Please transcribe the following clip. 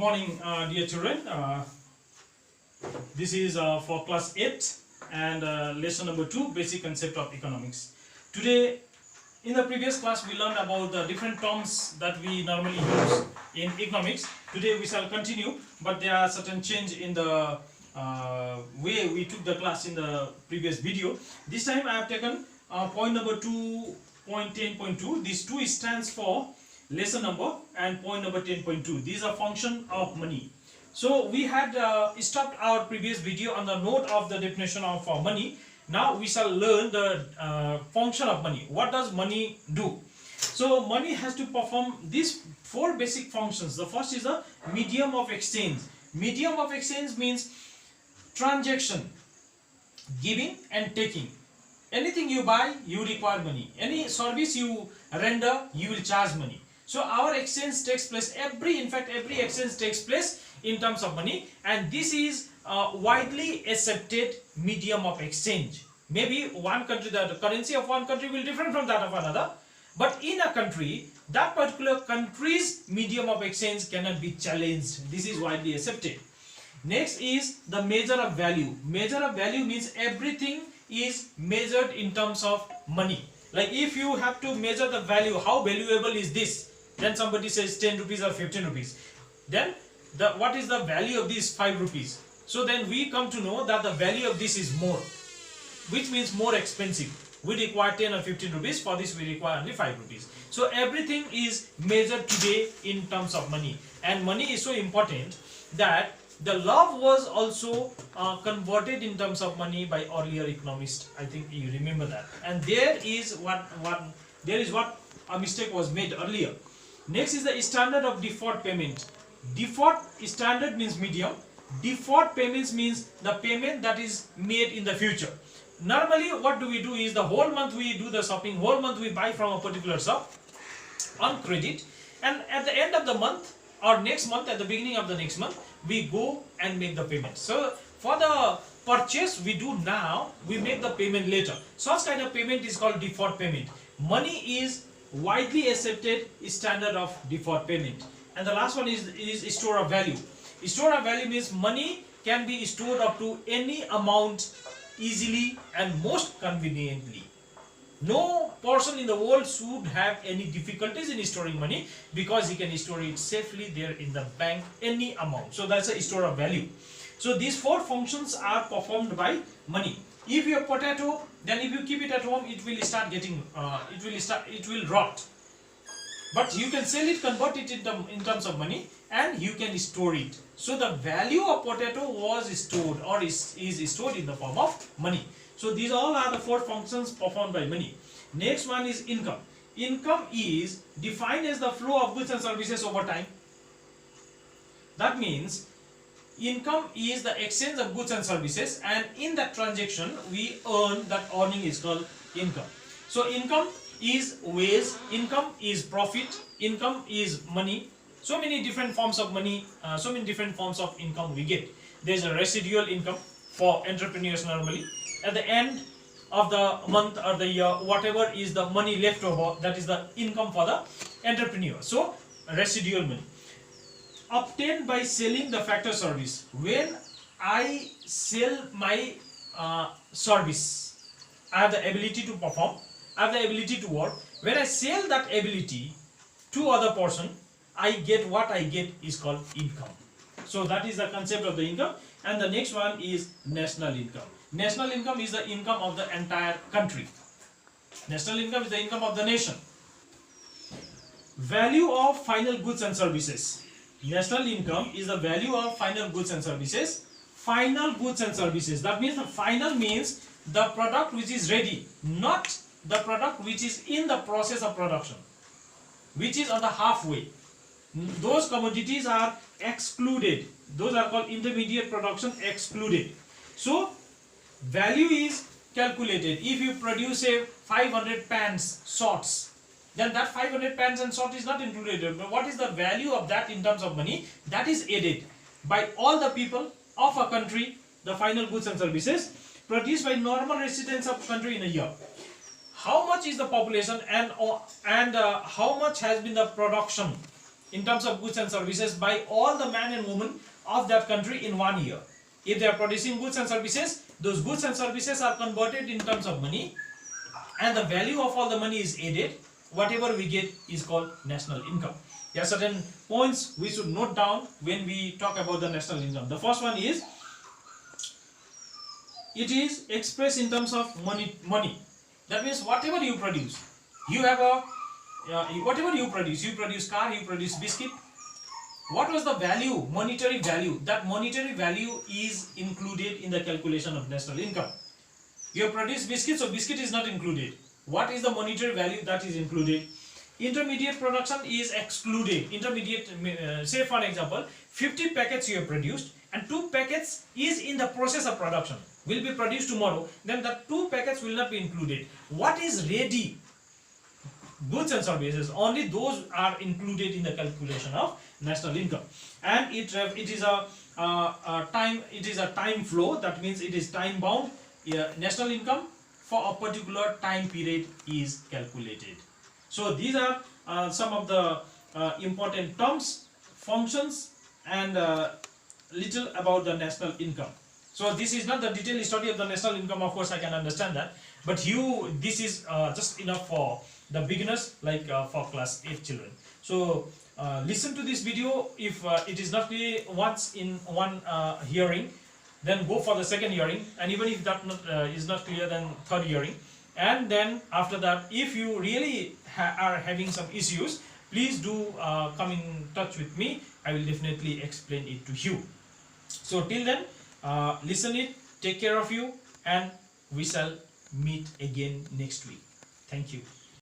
morning, dear children. This is for class 8 and lesson number 2, basic concept of economics. Today, in the previous class, we learned about the different terms that we normally use in economics. Today, we shall continue, but there are certain change in the way we took the class in the previous video. This time, I have taken point number 2.10.2. This 2 stands for lesson number, and point number 10.2. These are function of money. So we had stopped our previous video on the note of the definition of money. Now we shall learn the function of money. What does money do? So money has to perform these 4 basic functions. The first is the medium of exchange. Medium of exchange means transaction, giving and taking. Anything you buy, you require money. Any service you render, you will charge money. So our exchange takes place, every exchange takes place in terms of money, and this is widely accepted medium of exchange. Maybe one country, the currency of one country will different from that of another, but in a country, that particular country's medium of exchange cannot be challenged. This is widely accepted. Next is the measure of value. Measure of value means everything is measured in terms of money. Like if you have to measure the value, how valuable is this? Then somebody says 10 rupees or 15 rupees. Then what is the value of this 5 rupees? So then we come to know that the value of this is more, which means more expensive. We require 10 or 15 rupees. For this we require only 5 rupees. So everything is measured today in terms of money. And money is so important that the love was also converted in terms of money by earlier economists. I think you remember that. And there is what a mistake was made earlier. Next is the standard of deferred payment. Deferred standard means medium. Deferred payments means the payment that is made in the future. Normally what do we do is the whole month we do the shopping, whole month we buy from a particular shop on credit, and at the end of the month or next month, at the beginning of the next month, we go and make the payment. So for the purchase we do now, we make the payment later. Such kind of payment is called deferred payment. Money is widely accepted standard of deferred payment. And the last one is store of value. Store of value means money can be stored up to any amount easily and most conveniently. No person in the world should have any difficulties in storing money, because he can store it safely there in the bank, any amount. So that's a store of value. So these 4 functions are performed by money. If you have potato, then if you keep it at home, it will start getting, it will rot. But you can sell it, convert it in terms of money, and you can store it. So the value of potato was stored or is stored in the form of money. So these all are the 4 functions performed by money. Next one is income. Income is defined as the flow of goods and services over time. That means income is the exchange of goods and services, and in that transaction we earn. That earning is called income. So income is wage, income is profit, income is money. So many different forms of money, so many different forms of income we get. There is a residual income for entrepreneurs normally. At the end of the month or the year, whatever is the money left over, that is the income for the entrepreneur. So residual money obtained by selling the factor service. When I sell my service, I have the ability to perform, I have the ability to work. When I sell that ability to other person, I get what I get is called income. So that is the concept of the income. And the next one is national income. National income is the income of the entire country. National income is the income of the nation. Value of final goods and services. National income is the value of final goods and services. Final goods and services. That means the final means the product which is ready, not the product which is in the process of production, which is on the halfway. Those commodities are excluded. Those are called intermediate production, excluded. So value is calculated. If you produce a 500 pans sorts, then that 500 pans and sort is not included. But what is the value of that in terms of money? That is added by all the people of a country, the final goods and services produced by normal residents of country in a year. How much is the population and how much has been the production in terms of goods and services by all the men and women of that country in 1 year. If they are producing goods and services, those goods and services are converted in terms of money, and the value of all the money is added. Whatever we get is called national income. There are certain points we should note down when we talk about the national income. The first one is, it is expressed in terms of money. That means whatever you produce, you have a whatever you produce car, you produce biscuit. What was the value, monetary value? That monetary value is included in the calculation of national income. You have produced biscuit, so biscuit is not included. What is the monetary value? That is included. Intermediate production is excluded. Intermediate, say for example, 50 packets you have produced and 2 packets is in the process of production, will be produced tomorrow, then the 2 packets will not be included. What is ready? Goods and services, only those are included in the calculation of national income. And it is a time flow, that means it is time bound. National income for a particular time period is calculated. So these are some of the important terms, functions, and little about the national income. So this is not the detailed study of the national income, of course I can understand that, but this is just enough for the beginners, like for class 8 children. So listen to this video. If it is not clear once in one hearing, then go for the second hearing, and even if that is not clear, then third hearing. And then after that, if you really are having some issues, please do come in touch with me. I will definitely explain it to you. So till then, listen it, take care of you, and we shall meet again next week. Thank you.